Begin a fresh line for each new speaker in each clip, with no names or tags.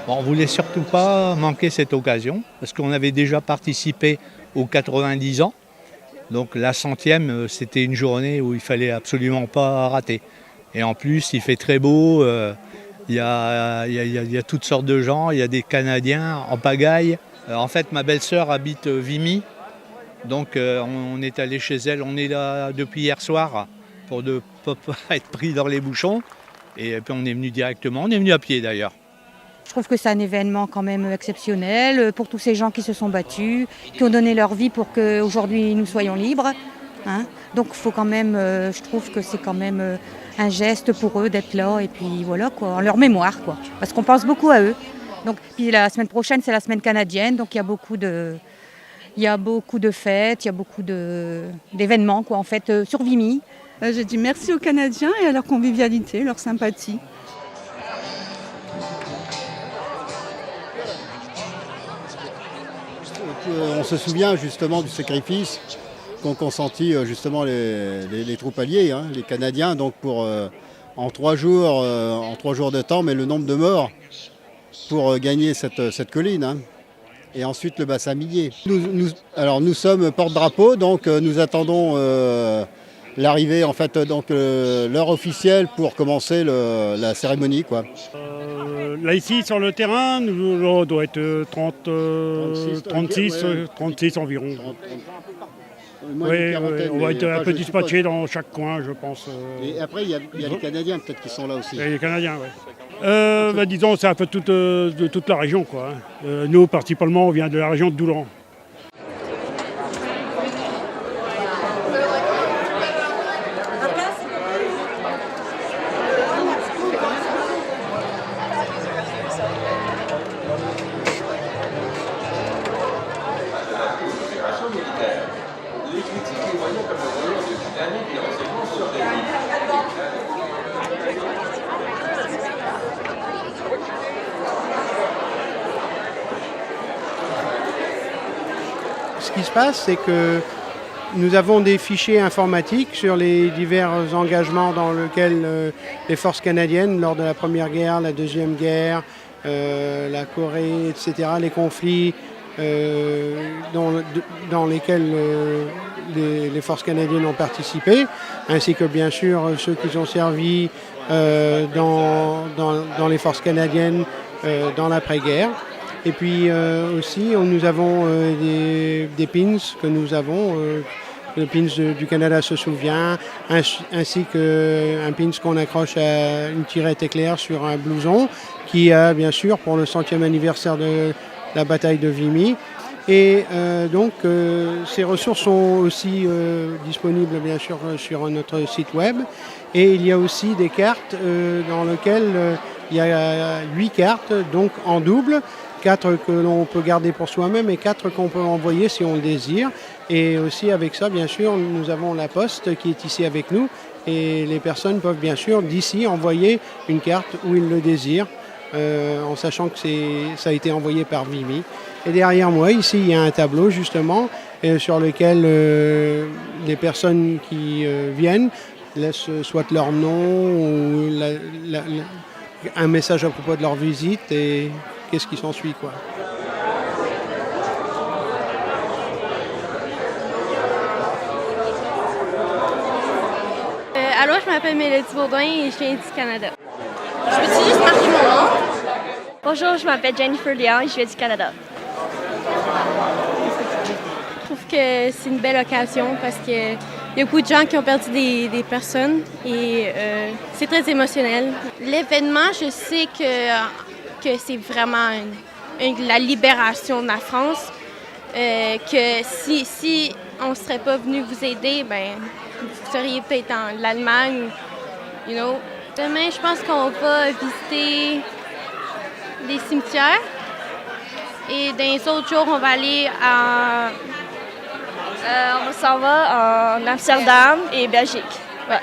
Bon, on ne voulait surtout pas manquer cette occasion, parce qu'on avait déjà participé aux 90 ans. Donc la 100e, c'était une journée où il ne fallait absolument pas rater. Et en plus, il fait très beau, il y a toutes sortes de gens, il y a des Canadiens en pagaille. En fait, ma belle-sœur habite Vimy, donc on est allé chez elle, on est là depuis hier soir pour ne pas être pris dans les bouchons. Et puis on est venu directement, on est venu à pied d'ailleurs.
Je trouve que c'est un événement quand même exceptionnel pour tous ces gens qui se sont battus, qui ont donné leur vie pour qu'aujourd'hui nous soyons libres. Hein. Donc il faut quand même, je trouve que c'est quand même un geste pour eux d'être là et puis voilà quoi, en leur mémoire quoi, parce qu'on pense beaucoup à eux. Donc puis la semaine prochaine c'est la semaine canadienne, donc il y a beaucoup de fêtes, il y a beaucoup d'événements quoi en fait sur Vimy.
J'ai dit merci aux Canadiens et à leur convivialité, leur sympathie.
On se souvient justement du sacrifice qu'ont consenti justement les troupes alliées, hein, les Canadiens, donc pour en 3 jours de temps, mais le nombre de morts pour gagner cette colline. Hein. Et ensuite le bassin minier. Nous sommes porte-drapeau, donc nous attendons l'arrivée, en fait, donc l'heure officielle pour commencer la cérémonie, quoi.
Là ici sur le terrain, nous doit être 36 environ. Oui, on va être un peu dispatchés dans chaque coin, je pense.
Et après, il y a les Canadiens peut-être qui sont là aussi.
Et les Canadiens, oui. Disons, c'est un peu de toute la région, quoi. Nous, principalement, on vient de la région de Doulan.
Ce qui se passe, c'est que nous avons des fichiers informatiques sur les divers engagements dans lesquels les forces canadiennes, lors de la Première Guerre, la Deuxième Guerre, la Corée, etc., les conflits dans lesquels les forces canadiennes ont participé, ainsi que bien sûr ceux qui ont servi dans les forces canadiennes dans l'après-guerre. Et puis aussi, nous avons des pins que nous avons. Le pins du Canada se souvient, ainsi qu'un pins qu'on accroche à une tirette éclair sur un blouson, qui a bien sûr pour le 100e anniversaire de la bataille de Vimy. Et donc ces ressources sont aussi disponibles bien sûr sur notre site web. Et il y a aussi des cartes dans lesquelles il y a 8 cartes, donc en double. 4 que l'on peut garder pour soi-même et 4 qu'on peut envoyer si on le désire. Et aussi avec ça, bien sûr, nous avons la poste qui est ici avec nous et les personnes peuvent bien sûr d'ici envoyer une carte où ils le désirent en sachant que ça a été envoyé par Vimy. Et derrière moi, ici, il y a un tableau justement sur lequel les personnes qui viennent laissent soit leur nom ou un message à propos de leur visite et qu'est-ce qui s'ensuit, quoi.
Allô, je m'appelle Mélodie Baudouin et je viens du Canada. Je peux juste marquer mon nom? Bonjour, je m'appelle Jennifer Léon et je viens du Canada. Je trouve que c'est une belle occasion parce qu'il y a beaucoup de gens qui ont perdu des personnes et c'est très émotionnel. L'événement, je sais que c'est vraiment la libération de la France. Que si on ne serait pas venu vous aider, ben vous seriez peut-être en Allemagne, you know. Demain, je pense qu'on va visiter des cimetières. Et dans les autres jours, on va aller on s'en va en Amsterdam et Belgique. Ouais.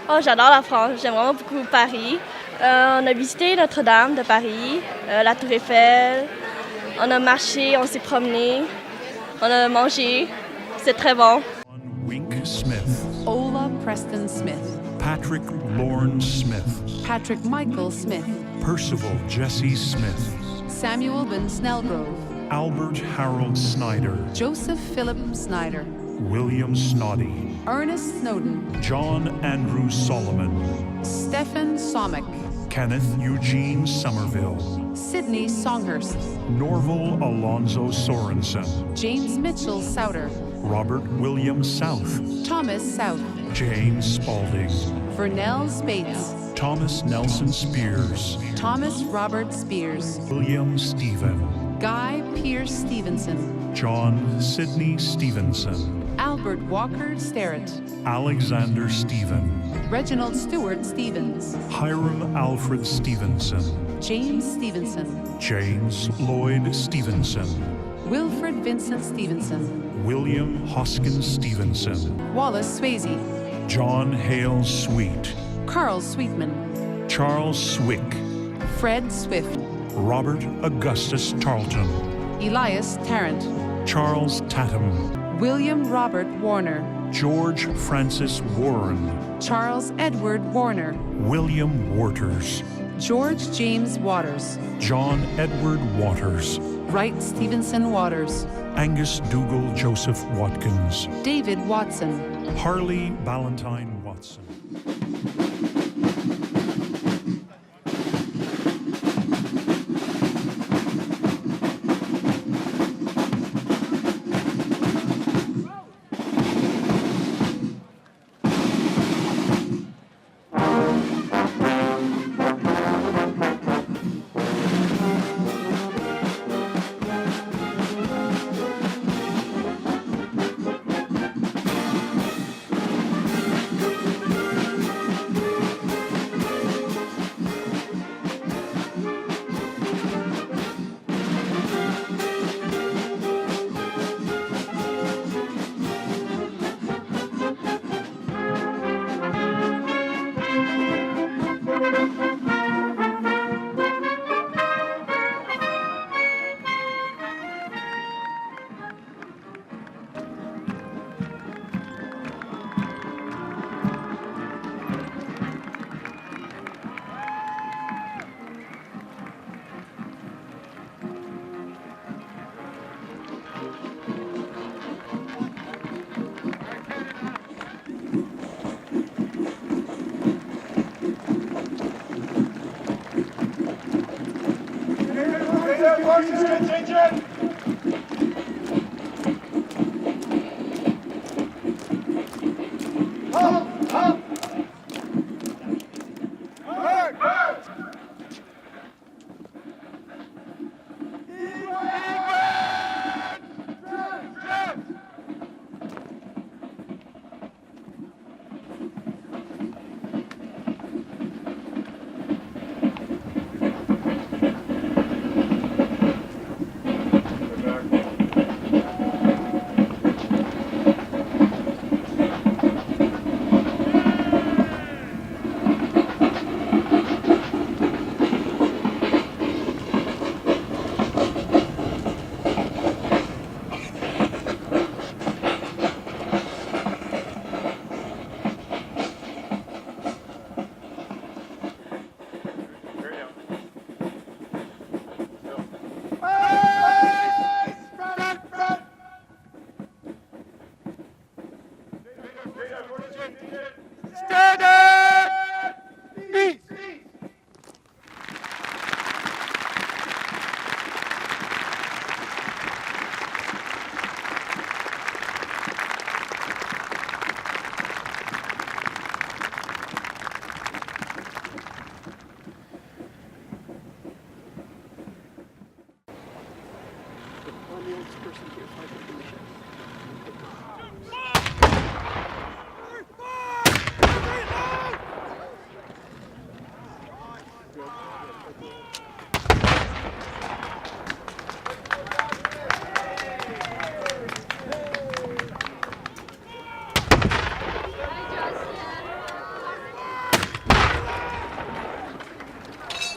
Oh, j'adore la France, j'aime vraiment beaucoup Paris. On a visité Notre-Dame de Paris, la Tour Eiffel. On a marché, on s'est promené. On a mangé. C'est très bon.
Wink Smith.
Ola Preston Smith.
Patrick Lorne Smith.
Patrick Michael Smith.
Percival Jesse Smith.
Samuel Ben Snellgrove.
Albert Harold Snyder.
Joseph Philip Snyder.
William Snoddy.
Ernest Snowden.
John Andrew Solomon.
Stephen Somick.
Kenneth Eugene Somerville.
Sidney Songhurst.
Norval Alonzo Sorensen.
James Mitchell Souter.
Robert William South.
Thomas South.
James Spalding.
Vernell Spates.
Thomas Nelson Spears.
Thomas Robert Spears.
William Stephen.
Guy Pierce Stevenson.
John Sidney Stevenson.
Albert Walker Sterrett.
Alexander Stephen.
Reginald Stewart Stevens.
Hiram Alfred Stevenson.
James Stevenson.
James Lloyd Stevenson.
Wilfred Vincent Stevenson.
William Hoskins Stevenson.
Wallace Swayze.
John Hale Sweet.
Carl Sweetman.
Charles Swick.
Fred Swift.
Robert Augustus Tarleton.
Elias Tarrant.
Charles Tatham.
William Robert Warner.
George Francis Warren.
Charles Edward Warner.
William Waters.
George James Waters.
John Edward Waters.
Wright Stevenson Waters.
Angus Dougal Joseph Watkins.
David Watson.
Harley Ballantyne Watson.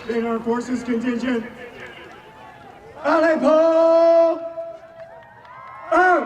In our forces contingent. Allez, Paul! Out!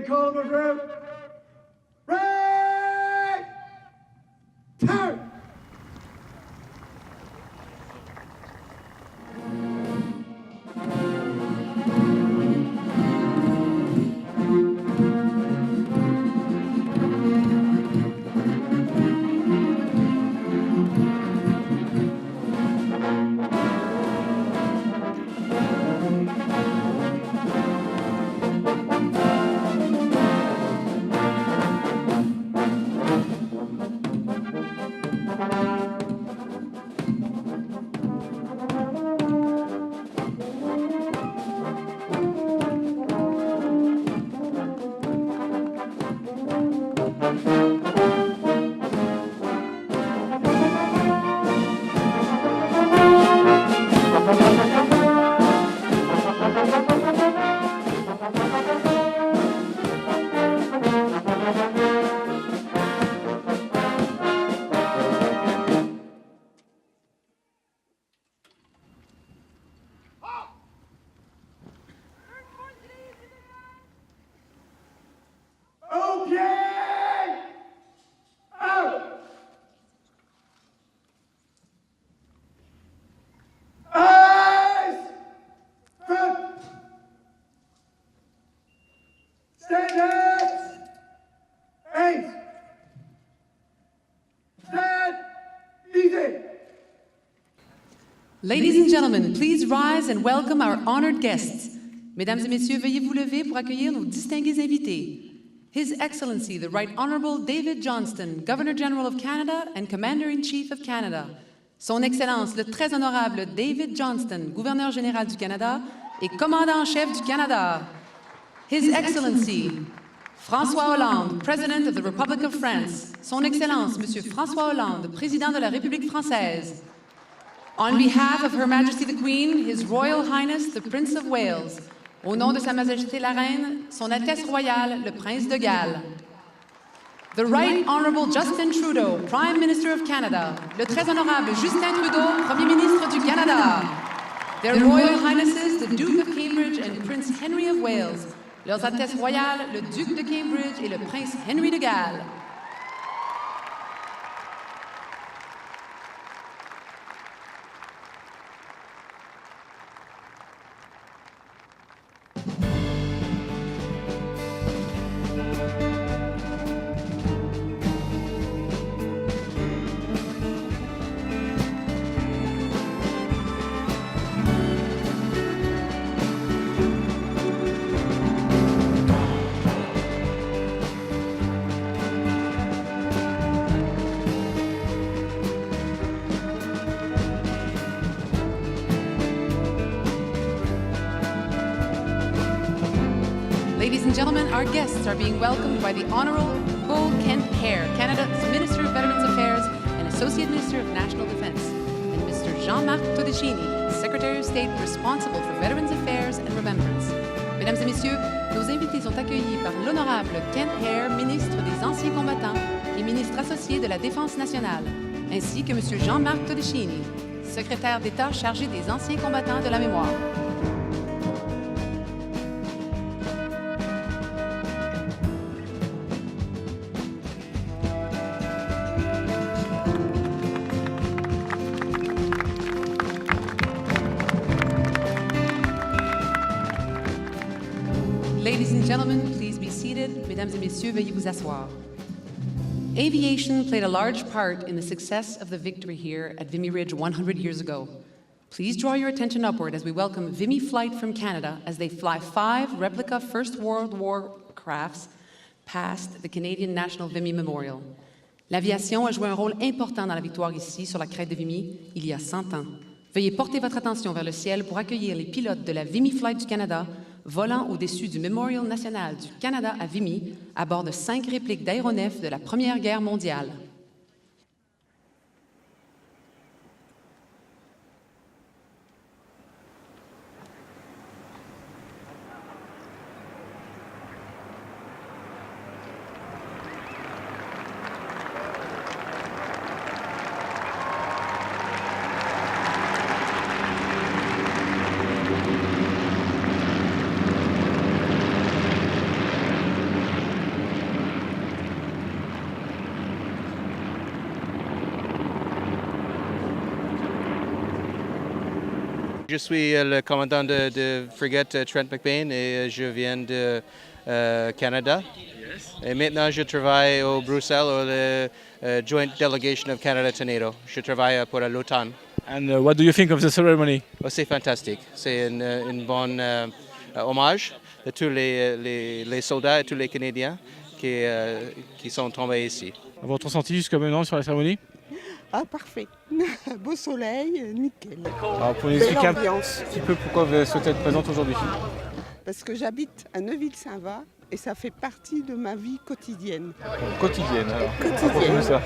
call the drill. Right! Turn!
Ladies and gentlemen, please rise and welcome our honored guests. Mesdames et messieurs, veuillez vous lever pour accueillir nos distingués invités. His Excellency, the Right Honourable David Johnston, Governor-General of Canada and Commander-in-Chief of Canada. Son Excellence, le très honorable David Johnston, Gouverneur général du Canada et Commandant en chef du Canada. His Excellency, François Hollande, President of the Republic of France. Son Excellence, Monsieur François Hollande, Président de la République française. On behalf of Her Majesty the Queen, His Royal Highness the Prince of Wales, au nom de Sa Majesté la Reine, Son Altesse Royale, le Prince de Galles. The Right Honourable Justin Trudeau, Prime Minister of Canada, le très honorable Justin Trudeau, Premier ministre du Canada. Their Royal Highnesses, the Duke of Cambridge and Prince Henry of Wales, leurs Altesses Royales, le Duc de Cambridge et le Prince Henry de Galles. Ladies and gentlemen, our guests are being welcomed by the Honourable Kent Hare, Canada's Minister of Veterans Affairs and Associate Minister of National Defence, and Mr. Jean-Marc Todeschini, Secretary of State responsible for Veterans Affairs and Remembrance. Mesdames et messieurs, nos invités sont accueillis par l'Honorable Kent Hare, ministre des Anciens combattants et ministre associé de la Défense nationale, ainsi que Monsieur Jean-Marc Todeschini, secrétaire d'État chargé des Anciens combattants de la mémoire. Ladies and gentlemen, please be seated. Mesdames et messieurs, veuillez vous asseoir. Aviation played a large part in the success of the victory here at Vimy Ridge 100 years ago. Please draw your attention upward as we welcome Vimy Flight from Canada as they fly 5 replica First World War crafts past the Canadian National Vimy Memorial. L'aviation a joué un rôle important dans la victoire ici, sur la crête de Vimy, il y a 100 ans. Veuillez porter votre attention vers le ciel pour accueillir les pilotes de la Vimy Flight du Canada volant au-dessus du Mémorial national du Canada à Vimy à bord de 5 répliques d'aéronefs de la Première Guerre mondiale.
Je suis le commandant de frégate Trent McBain et je viens de Canada. Et maintenant, je travaille au Bruxelles, au Joint Delegation of Canada to NATO. Je travaille pour l'OTAN.
And what do you think of the ceremony?
Oh, c'est fantastique. C'est une bonne hommage de tous les soldats et tous les Canadiens qui sont tombés ici.
Votre ressenti jusqu'à maintenant sur la cérémonie?
Ah, parfait. Beau soleil, nickel.
Alors, pour nous expliquer un petit peu pourquoi vous souhaitez être présente aujourd'hui.
Parce que j'habite à Neuville-Saint-Va et ça fait partie de ma vie quotidienne.
Quotidienne, alors.
Quotidienne.
Ça.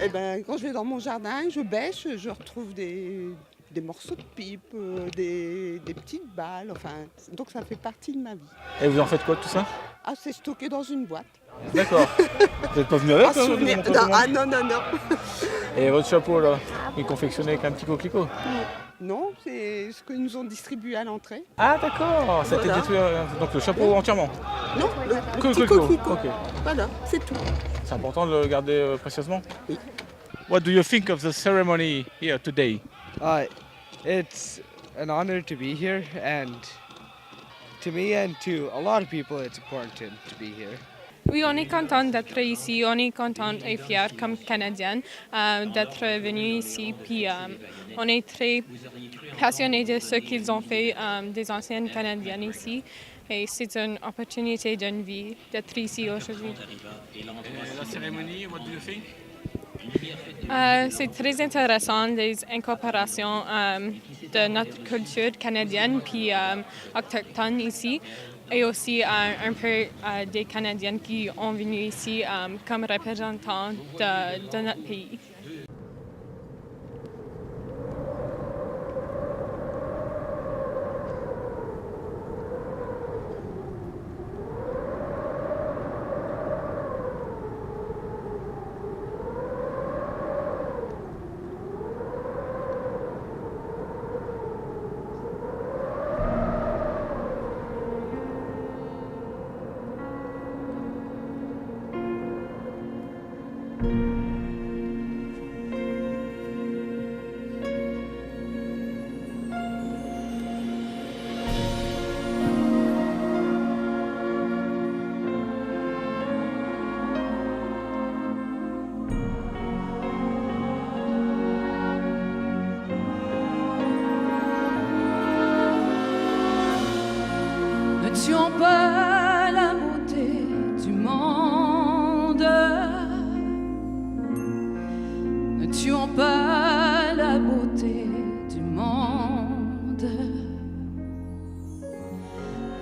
Eh ben, quand je vais dans mon jardin, je bêche, je retrouve des morceaux de pipe, des petites balles, enfin, donc ça fait partie de ma vie.
Et vous en faites quoi de tout ça?
Ah, c'est stocké dans une boîte.
D'accord. Vous n'êtes pas venu avec
non, non.
Et votre chapeau là, il est confectionné avec un petit coquelicot?
Non, c'est ce que nous ont distribué à l'entrée.
Ah d'accord, ça a été détruit, donc le chapeau entièrement?
Non, le petit coquelicot. Okay. Voilà, c'est tout.
C'est important de le garder précieusement?
Oui.
What do you think of the ceremony here today?
It's an honor to be here, and to me and to a lot of people it's important to be here.
Oui, on est content d'être ici, on est content et fiers comme Canadiens d'être venus ici, puis on est très passionnés de ce qu'ils ont fait des anciennes Canadiennes ici, et c'est une opportunité d'une vie d'être ici aujourd'hui.
La cérémonie, what do you think?
C'est très intéressant, les incorporations de notre culture canadienne puis autochtone ici, et aussi un peu des Canadiens qui ont venu ici comme représentants de notre pays.
Ne tuons pas la beauté du monde. Ne tuons pas la beauté du monde.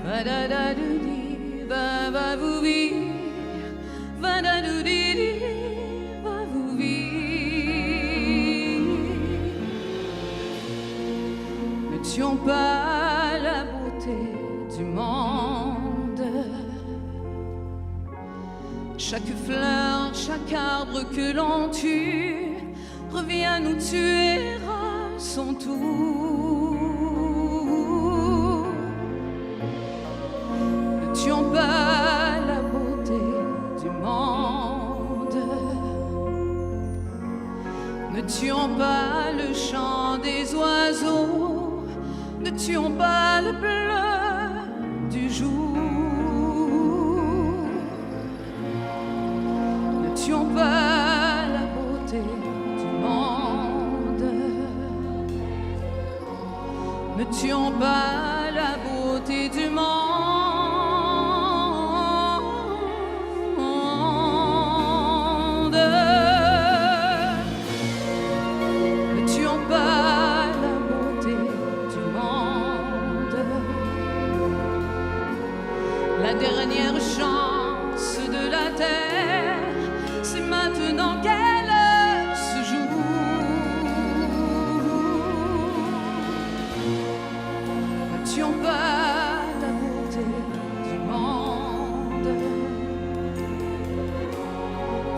Va-da-da-dou-di, va-va-vou-vi, va-da-dou-di-di, va-vou-vi. Ne tuons pas la beauté du monde. Chaque fleur, chaque arbre que l'on tue revient nous tuer à son tour. Ne tuons pas la beauté du monde. Ne tuons pas le chant des oiseaux. Ne tuons pas le bleu du jour. Ne tuons pas la beauté du monde. Ne tuons pas la beauté du monde. Ne tuons pas la beauté du monde. La dernière chance de la terre, c'est maintenant qu'elle se joue. Ne tuons pas la beauté du monde.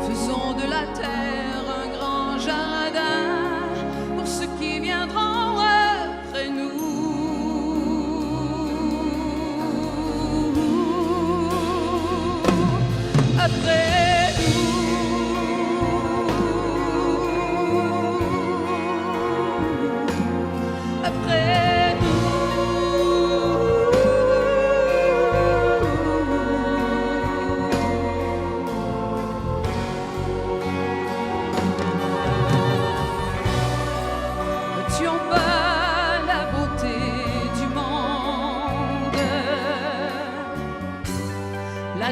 Faisons de la terre un grand jardin pour ceux qui viendront après nous. Après nous, après nous.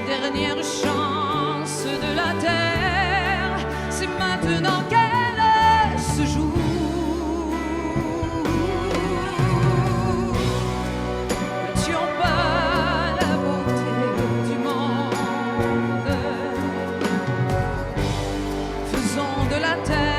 dernière chance de la terre, c'est maintenant qu'elle se joue. Ne tuons pas la beauté du monde, faisons de la terre